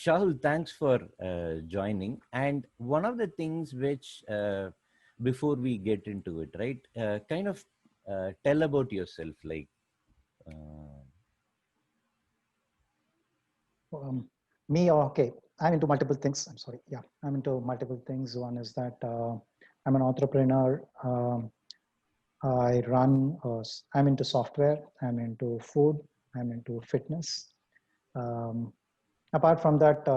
Shahul, thanks for joining. And one of the things which, before we get into it, right, kind of tell about yourself, like, uh, Um, Me, okay. I'm into multiple things. I'm sorry. Yeah, I'm into multiple things. One is that I'm an entrepreneur. I'm into software. I'm into food. I'm into fitness. Um, Apart from that,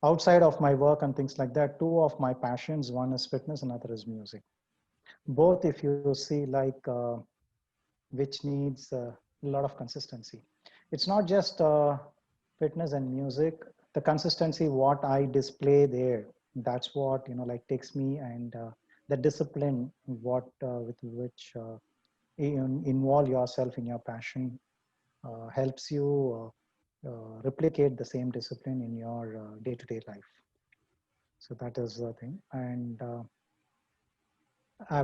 outside of my work and things like that, two of my passions, one is fitness, another is music. Both, if you see, which needs a lot of consistency. It's not just fitness and music. The consistency, what I display there, that's what takes me, and the discipline, what with which involve yourself in your passion, helps you replicate the same discipline in your day-to-day life. So that is the thing. And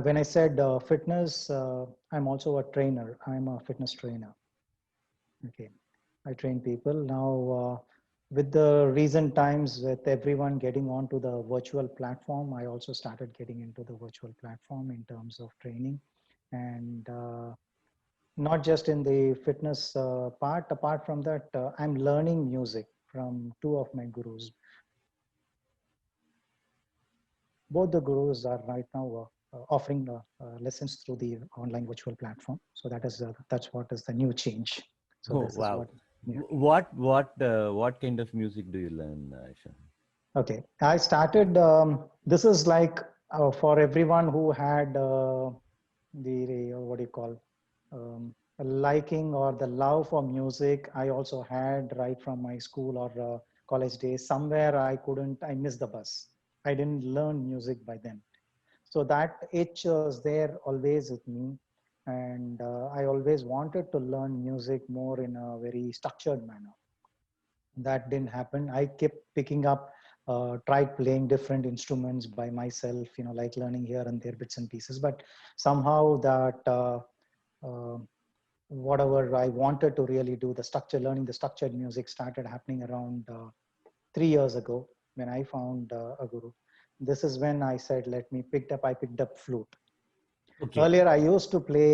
when I said fitness, I'm also a trainer. I'm a fitness trainer. Okay, I train people now. With the recent times, with everyone getting onto the virtual platform, I also started getting into the virtual platform in terms of training, and not just in the fitness part. Apart from that, I'm learning music from two of my gurus. Both the gurus are right now offering lessons through the online virtual platform. So that's what is the new change. So oh, this is wow. what. Yeah. What kind of music do you learn, Shahul? Okay, I started. This is like for everyone who had the what do you call a liking or the love for music. I also had right from my school or college days. Somewhere I couldn't. I missed the bus. I didn't learn music by then. So that itch was there always with me, and I always wanted to learn music more in a very structured manner. That didn't happen. I kept picking up, tried playing different instruments by myself, like learning here and there bits and pieces. But somehow that uh, whatever I wanted to really do, the structure, learning the structured music started happening around 3 years ago when I found a guru. This is when I said, I picked up flute. Okay. Earlier, I used to play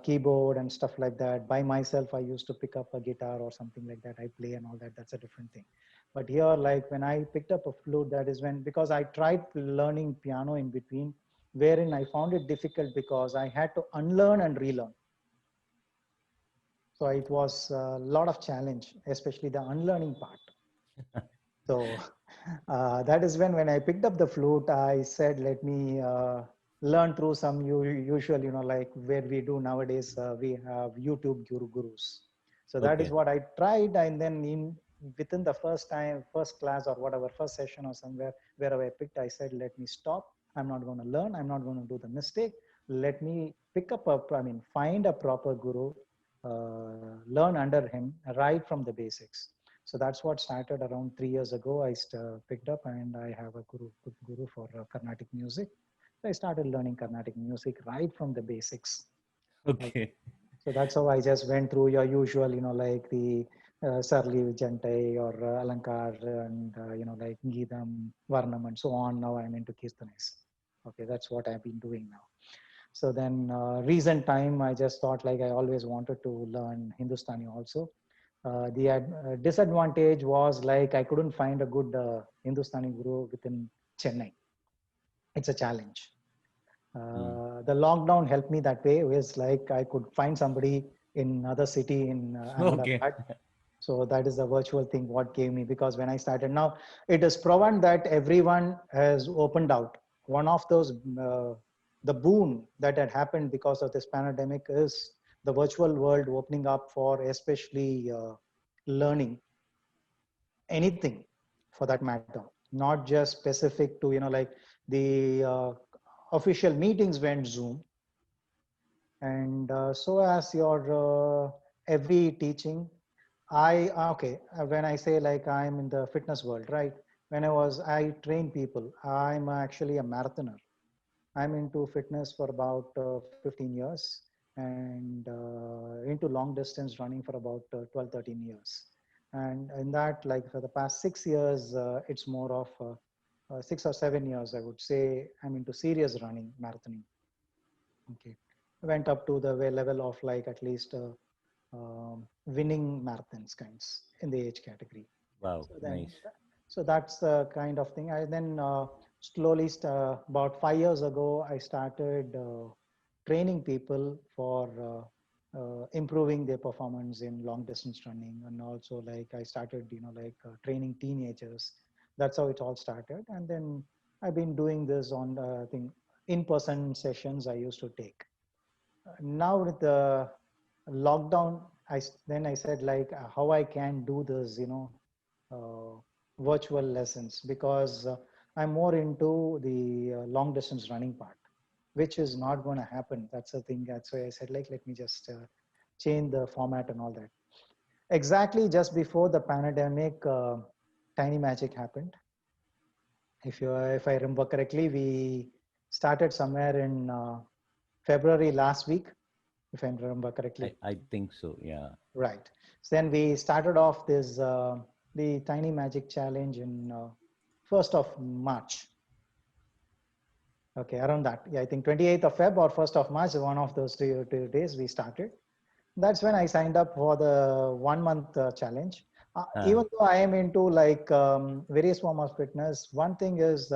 keyboard and stuff like that. By myself, I used to pick up a guitar or something like that. I play and all that. That's a different thing. But here, like when I picked up a flute, that is when, because I tried learning piano in between, wherein I found it difficult because I had to unlearn and relearn. So it was a lot of challenge, especially the unlearning part. So that is when I picked up the flute, I said, let me learn through some usual, like where we do nowadays, we have YouTube gurus. So that is Okay. what I tried. And then within the first class or whatever, first session or somewhere, wherever I picked, I said, let me stop. I'm not going to learn. I'm not going to do the mistake. Let me find a proper guru, learn under him right from the basics. So that's what started around 3 years ago. I picked up, and I have a good guru for Carnatic music. I started learning Carnatic music right from the basics. Okay. Okay. So that's how I just went through your usual, like the Sarli Jante or Alankar and, like Geetam, Varnam and so on. Now I'm into Kirtanis. Okay, that's what I've been doing now. So then recent time, I just thought like I always wanted to learn Hindustani also. The disadvantage was like I couldn't find a good Hindustani guru within Chennai. It's a challenge. Hmm. The lockdown helped me that way. Was like I could find somebody in another city in Okay. Ahmedabad. So that is the virtual thing what gave me, because when I started now, it is proven that everyone has opened out. One of those the boon that had happened because of this pandemic is the virtual world opening up for especially learning anything for that matter, not just specific to like the official meetings went Zoom, and so as your every teaching, when I say like I'm in the fitness world, right? I train people. I'm actually a marathoner. I'm into fitness for about 15 years, and into long distance running for about 12, 13 years. And in that, like for the past 6 years, it's more of 6 or 7 years, I would say, I'm into serious running, marathoning. Okay. Went up to the level of like at least winning marathons kinds in the age category. Wow, So then, nice. so that's the kind of thing. I then slowly, about 5 years ago, I started training people for improving their performance in long distance running, and also like I started, training teenagers. That's how it all started, and then I've been doing this on I think in-person sessions I used to take. Now with the lockdown, then I said like how I can do this, uh, virtual lessons, because I'm more into the long distance running part, which is not going to happen. That's the thing. That's why I said like let me just change the format and all that. Exactly just before the pandemic, Tiny Magic happened. If I remember correctly, we started somewhere in February last week, if I remember correctly. I think so. Yeah. Right. So then we started off this the Tiny Magic Challenge in 1st of March. Okay, around that. Yeah, I think 28th of Feb or 1st of March, one of those two days we started. That's when I signed up for the 1 month challenge. Uh, Even though I am into like various form of fitness, one thing is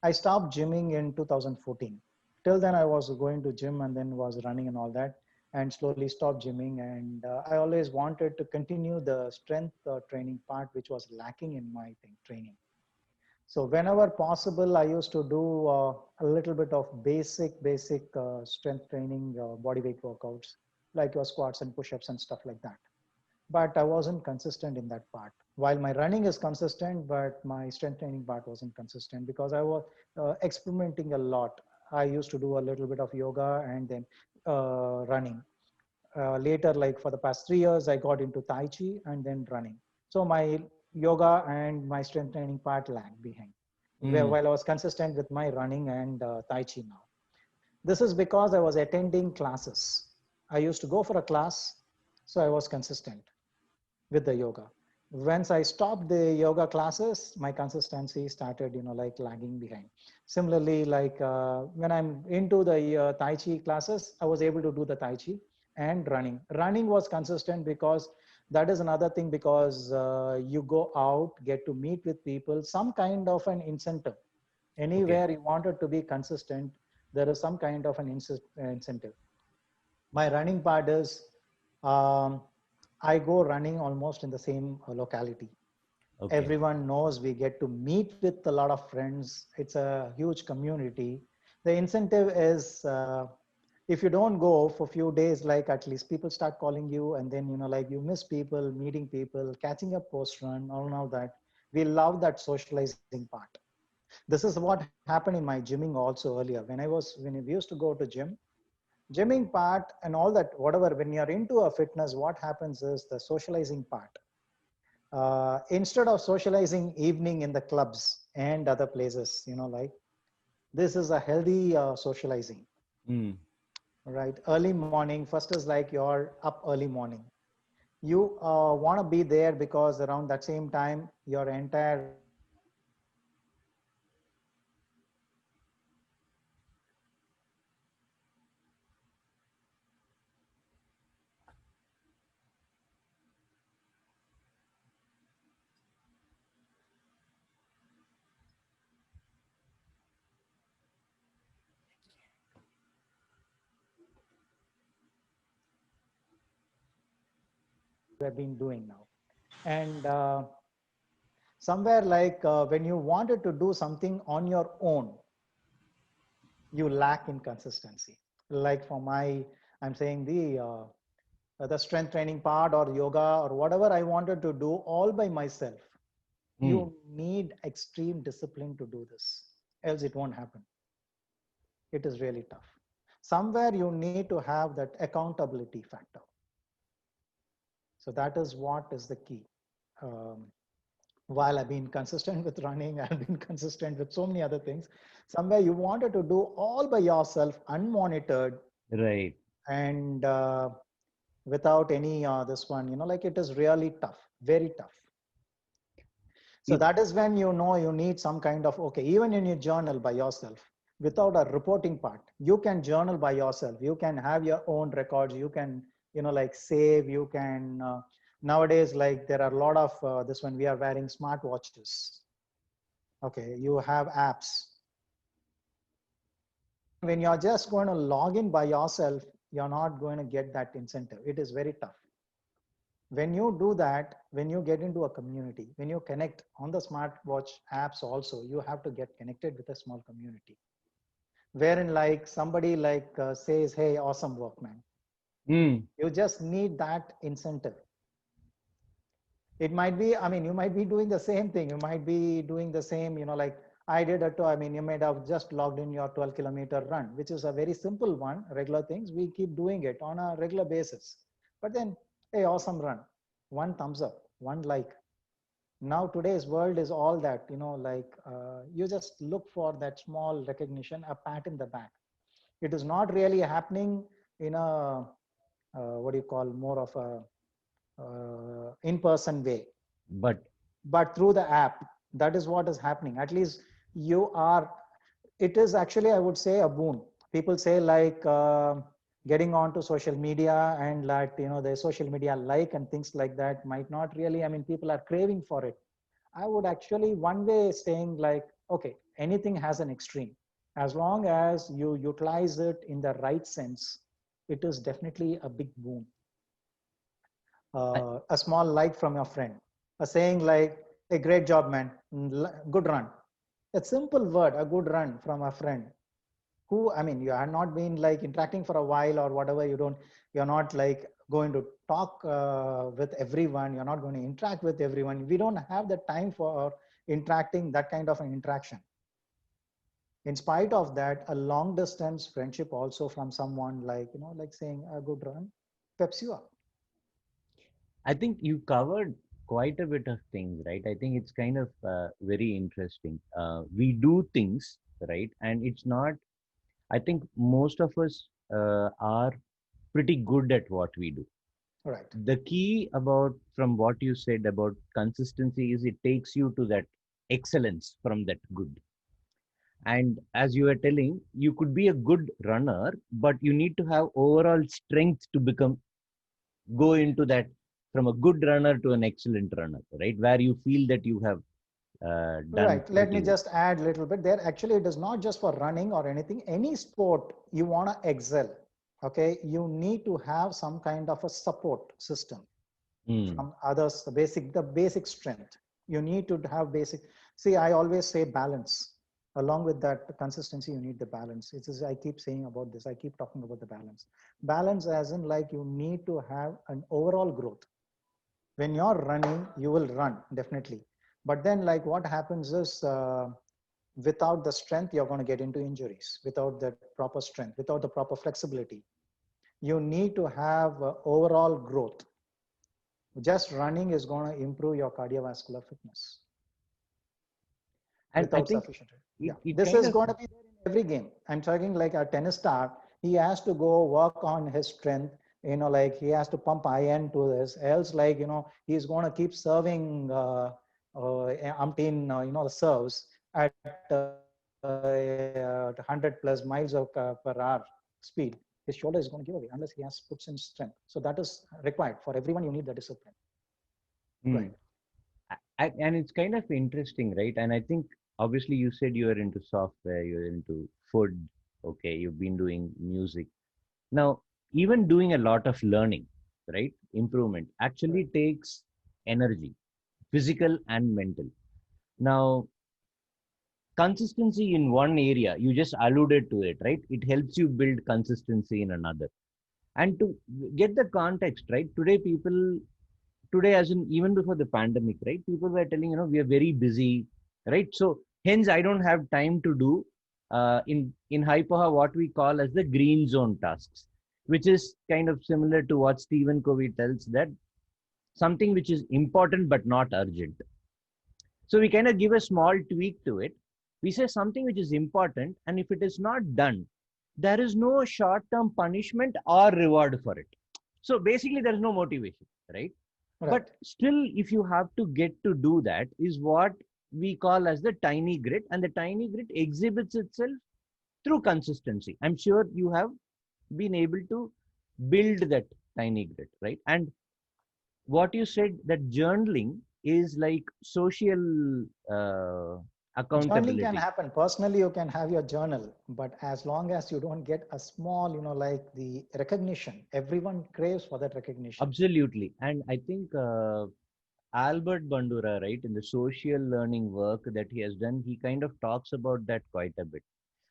I stopped gymming in 2014. Till then, I was going to gym and then was running and all that, and slowly stopped gymming. And I always wanted to continue the strength training part, which was lacking in my training. So whenever possible, I used to do a little bit of basic strength training, body weight workouts, like your squats and push-ups and stuff like that. But I wasn't consistent in that part. While my running is consistent, but my strength training part wasn't consistent because I was experimenting a lot. I used to do a little bit of yoga and then running. Later, like for the past 3 years, I got into Tai Chi and then running. So my yoga and my strength training part lagged behind. mm, While I was consistent with my running and Tai Chi now. This is because I was attending classes. I used to go for a class, so I was consistent with the yoga. Once I stopped the yoga classes, my consistency started, like lagging behind. Similarly, like when I'm into the Tai Chi classes, I was able to do the Tai Chi and running. Running was consistent because that is another thing, because you go out, get to meet with people, some kind of an incentive. okay. Anywhere you wanted to be consistent, there is some kind of an incentive. My running part is um, I go running almost in the same locality. Okay. Everyone knows, we get to meet with a lot of friends. It's a huge community. The incentive is if you don't go for a few days, like at least people start calling you, and then like you miss people, meeting people, catching up post run, all of that. We love that socializing part. This is what happened in my gymming also earlier. When we used to go to gymming part and all that, whatever, when you're into a fitness, what happens is the socializing part. Instead of socializing evening in the clubs and other places, like this is a healthy socializing, Mm, right? Early morning, first is like you're up early morning. You want to be there because around that same time, your entire have been doing now. And somewhere like when you wanted to do something on your own, you lack in consistency. Like for my, I'm saying the strength training part or yoga or whatever I wanted to do all by myself, mm, you need extreme discipline to do this, else it won't happen. It is really tough. Somewhere you need to have that accountability factor. So that is what is the key. um, while I've been consistent with running, I've been consistent with so many other things. Somewhere you wanted to do all by yourself, unmonitored, right. and without any this one, like it is really tough, very tough. So It, that is when you need some kind of, okay, even in your journal by yourself, without a reporting part, you can journal by yourself. You can have your own records. You can, like save, you can, nowadays, like there are a lot of, this one, we are wearing smart watches. Okay, you have apps. When you're just going to log in by yourself, you're not going to get that incentive. It is very tough. When you do that, when you get into a community, when you connect on the smartwatch apps also, you have to get connected with a small community wherein like somebody like says, hey, awesome work, man. mm, You just need that incentive. It might be, I mean, you might be doing the same thing. You might be doing the same, like I did it. I mean, you might have just logged in your 12-kilometer run, which is a very simple one, regular things. We keep doing it on a regular basis. But then, hey, awesome run. One thumbs up, one like. Now today's world is all that, like you just look for that small recognition, a pat in the back. It is not really happening in a, what do you call, more of a in-person way, but but through the app. That is what is happening. At least you are, it is actually, I would say, a boon. People say like getting onto social media and like, the social media like and things like that might not really, I mean, people are craving for it. I would actually one way saying like, okay, anything has an extreme. As long as you utilize it in the right sense, it is definitely a big boon. I, A small like from your friend, a saying like, a great job, man, good run. A simple word, a good run from a friend who, I mean, you are not been like interacting for a while or whatever. You're not like going to talk with everyone. You're not going to interact with everyone. We don't have the time for interacting, that kind of an interaction. In spite of that, a long distance friendship also from someone like, like saying a good run peps you up. I think you covered quite a bit of things, right? I think it's kind of very interesting. We do things, right? And it's not, I think most of us are pretty good at what we do. Right. The key about, from what you said about consistency, is it takes you to that excellence from that good. And as you were telling, you could be a good runner, but you need to have overall strength to become, go into that, from a good runner to an excellent runner, right? Where you feel that you have done Right. Let me pretty well. just add a little bit there. Actually, it is not just for running or anything. Any sport you want to excel, okay, you need to have some kind of a support system Mm. from others, the basic strength. You need to have basic. See, I always say balance. Along with that consistency, you need the balance. It is, I keep saying about this. I keep talking about the balance. Balance as in like you need to have an overall growth. When you're running, you will run definitely. But then like what happens is without the strength, you're going to get into injuries, without the proper strength, without the proper flexibility. You need to have overall growth. Just running is going to improve your cardiovascular fitness And I without think sufficient. it, Yeah, it this kind is of, going to be there in every game. I'm talking like a tennis star. He has to go work on his strength. Like he has to pump iron to this. Else, like he's going to keep serving umpteen serves at 100 plus miles of per hour speed. His shoulder is going to give away unless he has puts in strength. So that is required for everyone. You need the discipline. mm. Right. And it's kind of interesting, right? And I think obviously you said you are into software, you're into food, okay, you've been doing music. Now, even doing a lot of learning, right? Improvement Right. actually takes energy, physical and mental. Now, consistency in one area, you just alluded to it, right? It helps you build consistency in another. And to get the context, right? Today, as in even before the pandemic, right? People were telling, we are very busy, right? So hence, I don't have time to do in Hyperha what we call as the green zone tasks, which is kind of similar to what Stephen Covey tells, that something which is important but not urgent. So we kind of give a small tweak to it. We say something which is important, and if it is not done, there is no short-term punishment or reward for it. So basically, there is no motivation, right? Right. But still, if you have to get to do that, is what we call as the tiny grit, and the tiny grit exhibits itself through consistency. I'm sure you have been able to build that tiny grit, right? And what you said, that journaling is like social Journaling can accountability. happen. Personally, you can have your journal, but as long as you don't get a small, like the recognition, everyone craves for that recognition. Absolutely. And I think Albert Bandura, right, in the social learning work that he has done, he kind of talks about that quite a bit.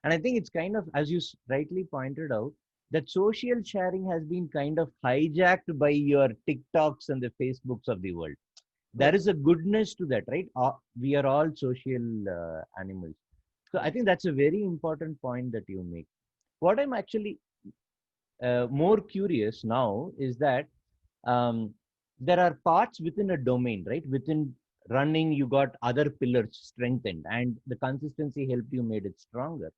And I think it's kind of, as you rightly pointed out, that social sharing has been kind of hijacked by your TikToks and the Facebooks of the world. There Right. is a goodness to that, right? We are all social animals. So I think Correct. that's a very important point that you make. What I'm actually more curious now is that um, there are parts within a domain, right? Within running, you got other pillars strengthened, and the consistency helped you made it stronger.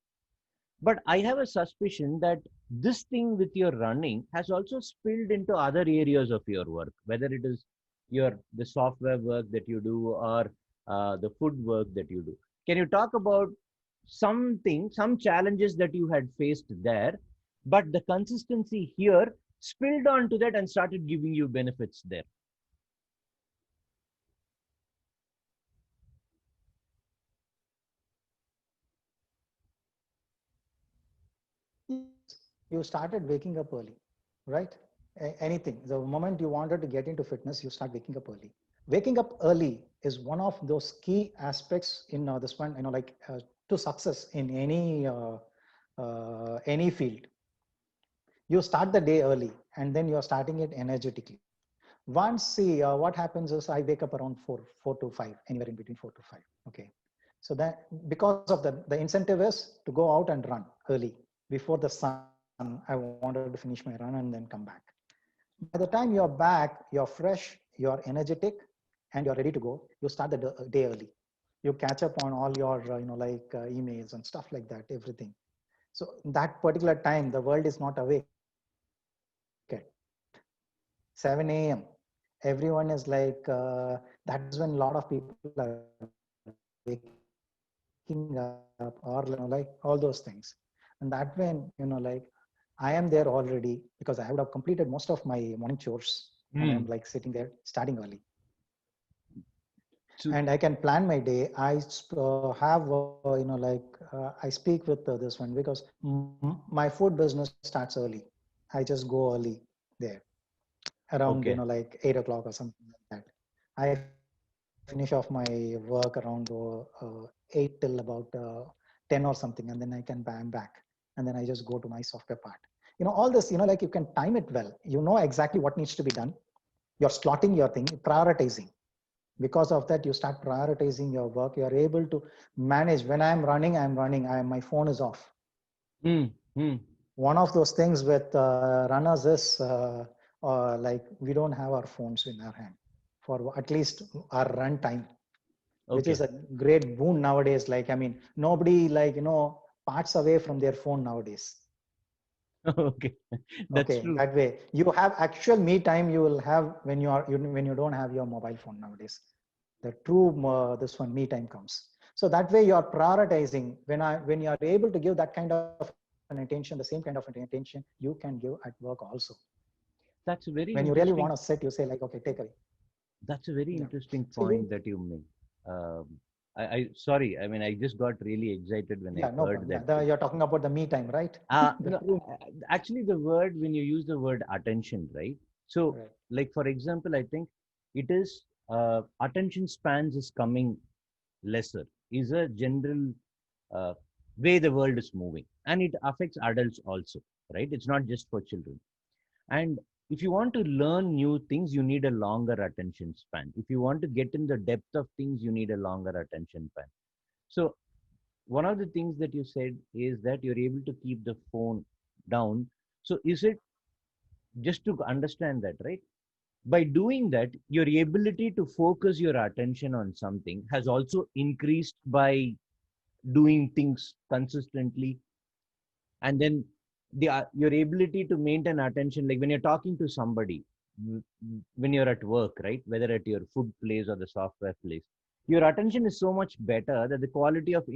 But I have a suspicion that this thing with your running has also spilled into other areas of your work, whether it is the software work that you do or the food work that you do. Can you talk about some challenges that you had faced there, but the consistency here spilled onto that and started giving you benefits there? Yes. You started waking up early, right? Anything. The moment you wanted to get into fitness, you start waking up early. Waking up early is one of those key aspects in this one, like to success in any field. You start the day early, and then you're starting it energetically. Once, see, what happens is I wake up around 4 to 5, anywhere in between 4 to 5. Okay. So that because of the incentive is to go out and run early before the sun. I wanted to finish my run and then come back. By the time you're back, you're fresh, you're energetic, and you're ready to go. You start the day early. You catch up on all your, emails and stuff like that, everything. So that particular time, the world is not awake at 7 a.m. Everyone is like, that is when a lot of people are waking up, or like all those things. And that when, I am there already because I would have completed most of my morning chores and I'm like sitting there starting Hmm. early. And I So, can plan my day. Have I speak with this one because my food business starts early. I just go early there around okay. like 8 o'clock or something like that. I finish off my work around 8 till about 10 or something, and then I can bam back, and then I just go to my software part. All this, like you can time it well. You know exactly what needs to be done. You're slotting your thing, prioritizing. Because of that, you start prioritizing your work. You're able to manage. When I'm running. My phone is off. Hmm. Hmm. One of those things with runners is like we don't have our phones in our hand for at least our run time, which is Okay. a great boon nowadays. Like, I mean, nobody like, parts away from their phone nowadays. Okay. That's Okay, true. that way you have actual me time you will have when when you don't have your mobile phone nowadays. The true this one me time comes. So that way you are prioritizing. When you are able to give that kind of an attention, the same kind of an attention you can give at work also. That's a When you very really want to interesting. sit, you say like, okay, take away. That's a very Yeah. interesting So point you, that you make. I sorry. I mean, I just got really excited when I yeah, no heard problem. that Yeah, thing. you're talking about the me time, right? The No, true. actually, the word when you use the word attention, right? So, Right. like for example, I think it is attention spans is coming lesser. Is a general uh, way the world is moving, and it affects adults also, right? It's not just for children. And if you want to learn new things, you need a longer attention span. If you want to get in the depth of things, you need a longer attention span. So one of the things that you said is that you're able to keep the phone down. So is it, just to understand that, right? By doing that, your ability to focus your attention on something has also increased by doing things consistently, and then your ability to maintain attention, like when you're talking to somebody, when you're at work, right, whether at your food place or the software place, your attention is so much better that the quality of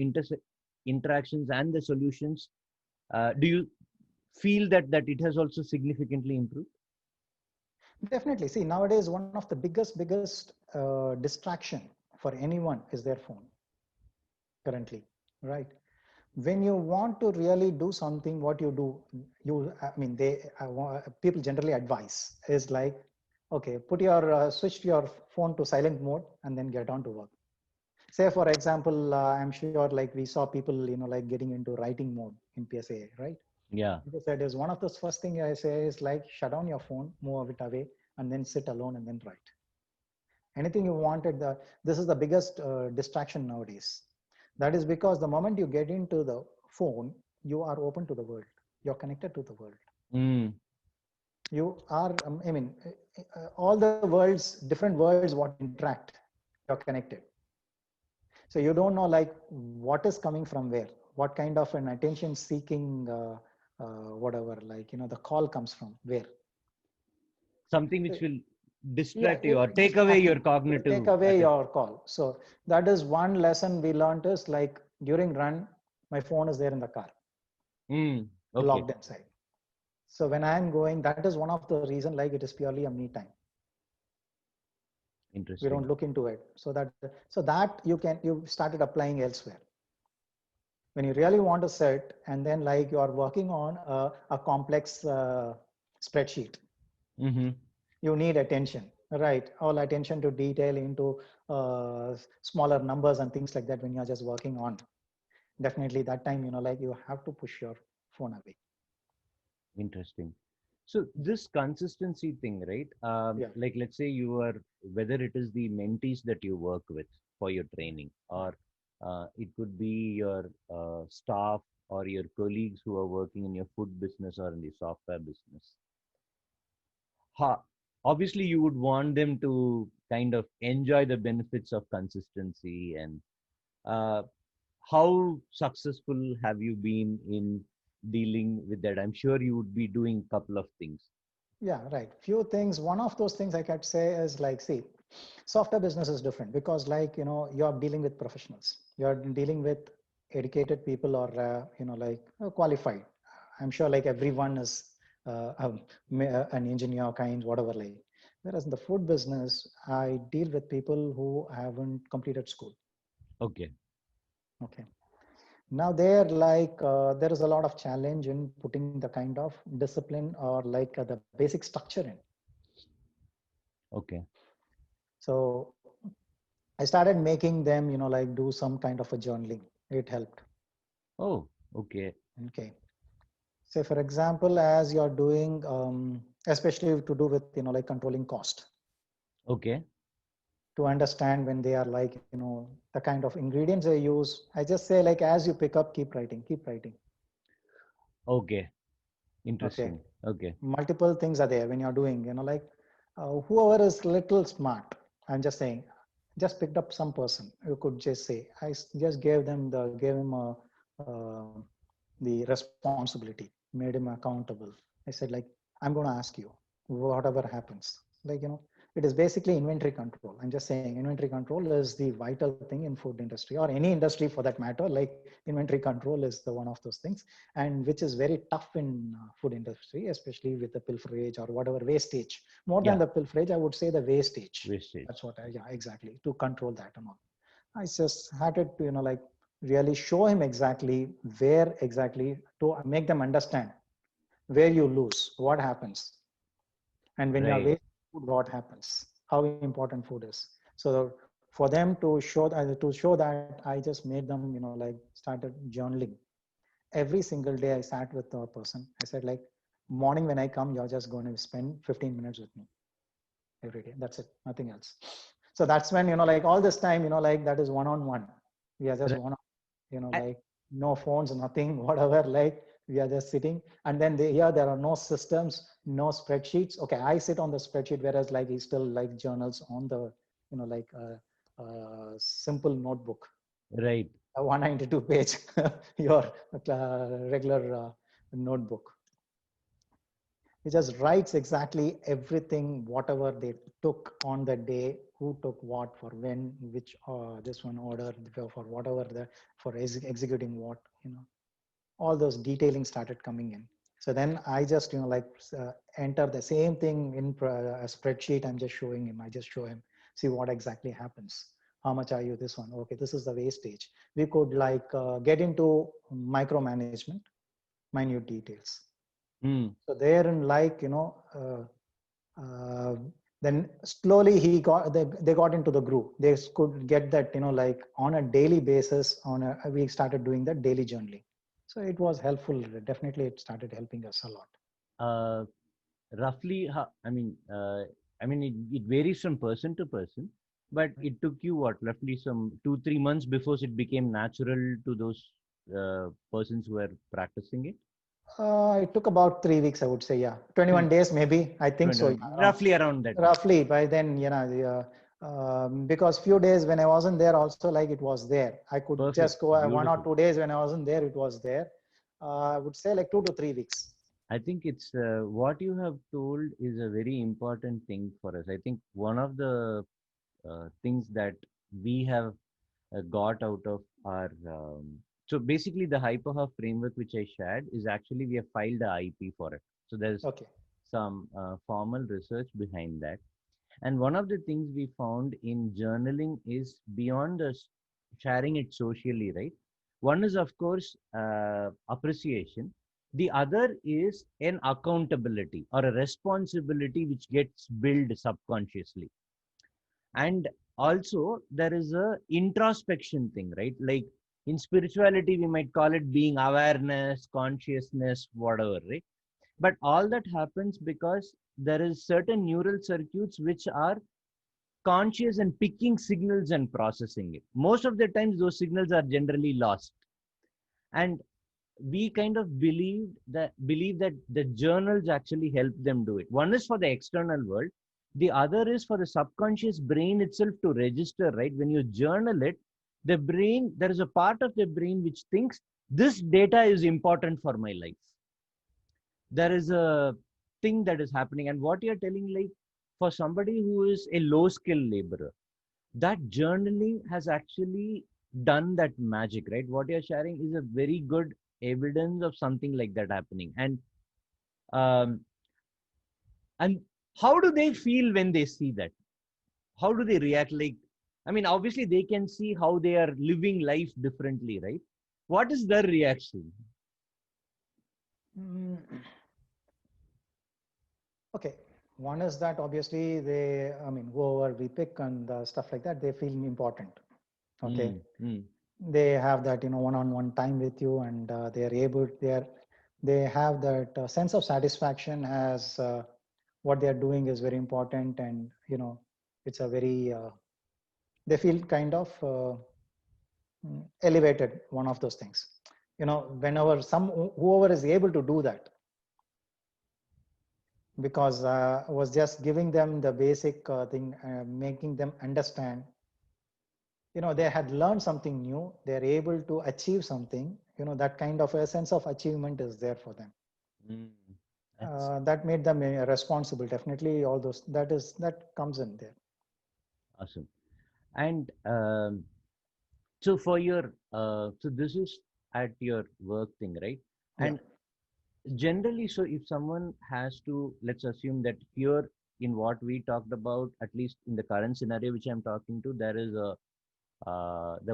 interactions and the solutions, do you feel that it has also significantly improved? Definitely. See, nowadays, one of the biggest distraction for anyone is their phone currently, right? When you want to really do something, what you do, I mean, people generally advise is like, okay, switch your phone to silent mode and then get on to work. Say, for example, I'm sure like we saw people, like getting into writing mode in PSA, right? Yeah. Because that is one of the first thing I say is like, shut down your phone, move it away, and then sit alone and then write anything you wanted. This is the biggest distraction nowadays. That is because the moment you get into the phone, you are open to the world, you're connected to the world. Mm. You are I mean all the worlds, different worlds, what you interact, you're connected. So you don't know like what is coming from where, what kind of an attention seeking whatever, like the call comes from where. Something which will Yeah, distract you or take away exactly. your To take cognitive away attention. your call. So that is one lesson we learned is like during run, my phone is there in the car, Mm. Okay. locked inside. So when I'm going, that is one of the reason like it is purely a me time. We Interesting. don't look into it. So that you started applying elsewhere. When you really want to set and then like you are working on a complex spreadsheet, Mm-hmm. you need attention, right? All attention to detail into smaller numbers and things like that when you're just working on. Definitely that time, like you have to push your phone away. Interesting. So this consistency thing, right? Yeah. Like let's say you are, whether it is the mentees that you work with for your training, or it could be your staff or your colleagues who are working in your food business or in the software business. Ha, obviously you would want them to kind of enjoy the benefits of consistency. And uh, how successful have you been in dealing with that? I'm sure you would be doing a couple of things. Yeah, right. Few things. One of those things I can say is like, see, software business is different because like, you're dealing with professionals. You're dealing with educated people or, like qualified. I'm sure like everyone is an engineer kind, whatever like. Whereas in the food business, I deal with people who haven't completed school. Okay. Okay. Now there is a lot of challenge in putting the kind of discipline or like the basic structure in. Okay. So I started making them, like do some kind of a journaling. It helped. Oh, okay. Okay. Say for example, as you're doing, especially to do with, like controlling cost, Okay. to understand when they are like, the kind of ingredients they use. I just say like, as you pick up, keep writing, keep writing. Okay. Okay. Interesting. Okay. Multiple things are there when you're doing, like whoever is little smart, I'm just saying, just picked up some person. You could just say, just gave him uh, the responsibility, made him accountable. I said like, I'm going to ask you whatever happens, like, it is basically inventory control. I'm just saying inventory control is the vital thing in food industry or any industry for that matter. Like inventory control is the one of those things, and which is very tough in food industry, especially with the pilferage or whatever wastage. More than Yeah. the pilferage, I would say the wastage. Wastage. That's what yeah, exactly, to control that and all. I just had to, like really show him exactly where exactly to make them understand where you lose, what happens, and when you are Right. wasting food, what happens, how important food is. So for them to show that, I just made them, like started journaling. Every single day I sat with a person. I said like, morning when I come, you're just going to spend 15 minutes with me every day. That's it, nothing else. So that's when, like all this time, like that is one-on-one. We are just Right. one, I- like no phones, nothing, whatever, like we are just sitting. And then here there are no systems, no spreadsheets. Okay, I sit on the spreadsheet, whereas like he still like journals on the, like simple notebook, Right. a 192 page, your regular notebook. He just writes exactly everything, whatever they took on the day, who took what for when, which this one order for whatever for executing what, all those detailing started coming in. So then I just, enter the same thing in a spreadsheet. I'm just showing him. I just show him, see what exactly happens. How much are you this one? Okay, this is the wastage. We could get into micromanagement, minute details. So therein, then slowly they got into the groove. They could get that, on a daily basis. We started doing that daily journaling. So it was helpful. Definitely, it started helping us a lot. Uh, roughly, it varies from person to person, but it took you what, roughly some 2-3 months before it became natural to those persons who were practicing it? It took about 3 weeks, I would say. Yeah, 21 Three, days, maybe. I think so. 21, roughly around that time. Roughly by then, because few days when I wasn't there, also like it was there. I could Perfect. just go 1 or 2 days when I wasn't there, it was there. I would say like 2 to 3 weeks. I think it's what you have told is a very important thing for us. I think one of the things that we have got out of our so basically the Hyperhub framework which I shared is actually we have filed the IP for it. So there's Okay. some formal research behind that. And one of the things we found in journaling is beyond the sharing it socially, right? One is, of course, appreciation. The other is an accountability or a responsibility which gets built subconsciously. And also, there is a introspection thing, right? Like in spirituality, we might call it being awareness, consciousness, whatever, right? But all that happens because there is certain neural circuits which are conscious and picking signals and processing it. Most of the times those signals are generally lost. And we kind of believe that the journals actually help them do it. One is for the external world, the other is for the subconscious brain itself to register, right? When you journal it, the brain, there is a part of the brain which thinks this data is important for my life. There is a thing that is happening. And what you're telling, like for somebody who is a low skill laborer, that journaling has actually done that magic, right? What you're sharing is a very good evidence of something like that happening. Um, and how do they feel when they see that? How do they react? Like, I mean, obviously they can see how they are living life differently, right? What is their reaction? Mm. Okay. One is that obviously whoever we pick and stuff like that, they feel important. Okay. They have that, one-on-one time with you, and they have that sense of satisfaction as what they are doing is very important. And, it's a very, they feel kind of elevated, one of those things. Whenever whoever is able to do that, because was just giving them the basic thing, making them understand, they had learned something new, they're able to achieve something, that kind of a sense of achievement is there for them. That made them responsible. Definitely all those, that comes in there. Awesome. And so for your so this is at your work thing, right? And generally, so if someone has to, let's assume that here in what we talked about, at least in the current scenario which I'm talking to, there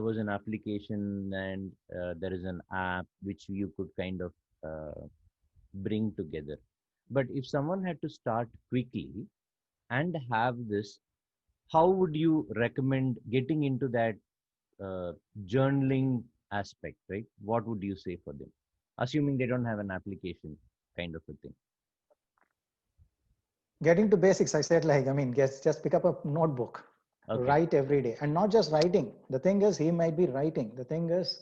was an application and there is an app which you could kind of bring together. But if someone had to start quickly and have this, how would you recommend getting into that journaling aspect, right? What would you say for them, assuming they don't have an application kind of a thing? Getting to basics, I said, just pick up a notebook, write every day, and not just writing. The thing is, he might be writing. The thing is,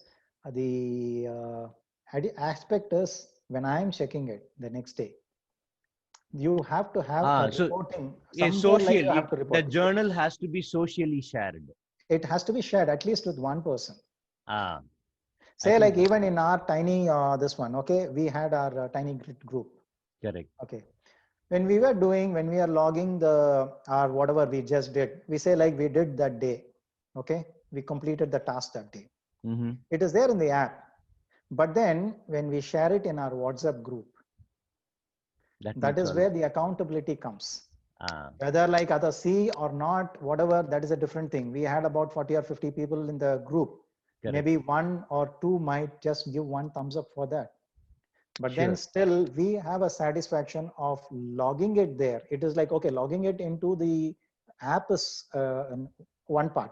the aspect is when I'm checking it the next day, you have to have a reporting. The journal has to be socially shared. It has to be shared at least with one person. Say like even in our tiny this one, okay, we had our tiny group. Correct. Okay. when we are logging the or whatever we just did, we say like we did that day. Okay, we completed the task that day. Mm-hmm. It is there in the app. But then when we share it in our WhatsApp group, That that makes is all. where the accountability comes. Ah, Whether like others see or not, whatever, that is a different thing. We had about 40 or 50 people in the group. correct. Maybe one or two might just give one thumbs up for that. But then Sure. still we have a satisfaction of logging it there. It is like, okay, logging it into the app is one part.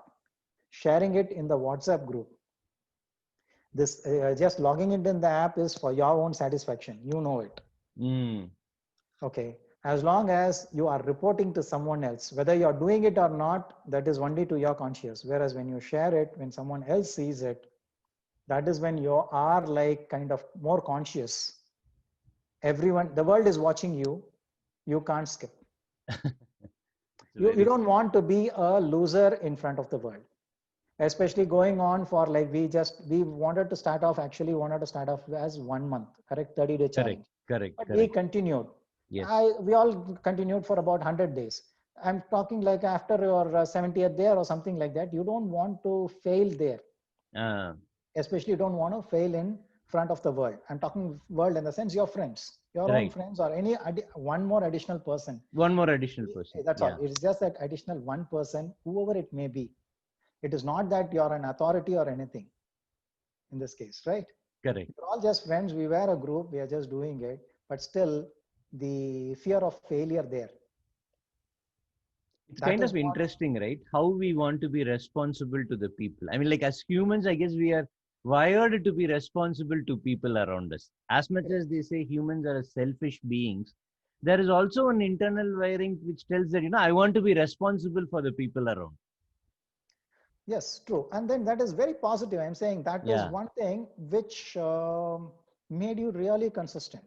Sharing it in the WhatsApp group. This just logging it in the app is for your own satisfaction. You know it. Mm. Okay. As long as you are reporting to someone else, whether you're doing it or not, that is only to your conscious. Whereas when you share it, when someone else sees it, that is when you are like kind of more conscious. Everyone, the world is watching you. You can't skip. You Very. don't want to be a loser in front of the world, especially going on for like we wanted to start off, actually wanted to start off as 1 month, correct? 30-day Correct. challenge. Correct. But we Correct. continued. Yes. We all continued for about 100 days. I'm talking like after your 70th day or something like that, you don't want to fail there. Ah, Especially you don't want to fail in front of the world. I'm talking world in the sense your friends, your own right. friends, or any one more additional person. One more additional person. That's all. Yeah. It's just that additional one person, whoever it may be. It is not that you're an authority or anything in this case, right? Correct. We're all just friends. We were a group. We are just doing it. But still, the fear of failure there. It's That kind is of what. interesting, right? How we want to be responsible to the people. I mean, like as humans, I guess we are wired to be responsible to people around us. As much as they say humans are selfish beings, there is also an internal wiring which tells that, I want to be responsible for the people around. Yes, true. And then that is very positive. I'm saying that is Yeah. one thing which made you really consistent.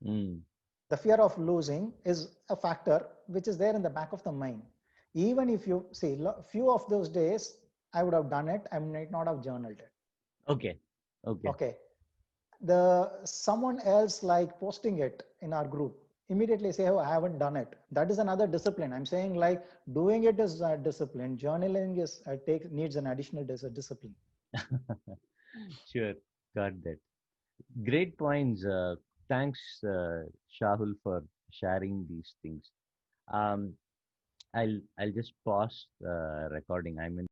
Mm. The fear of losing is a factor which is there in the back of the mind. Even if you see few of those days, I would have done it. I might not have journaled it. Okay. Okay. Okay. The someone else like posting it in our group immediately say, oh, I haven't done it. That is another discipline. I'm saying like doing it is a discipline. Journaling is needs an additional discipline. Sure. Got that. Great points. Thanks, Shahul, for sharing these things. Um, I'll just pause recording. I'm in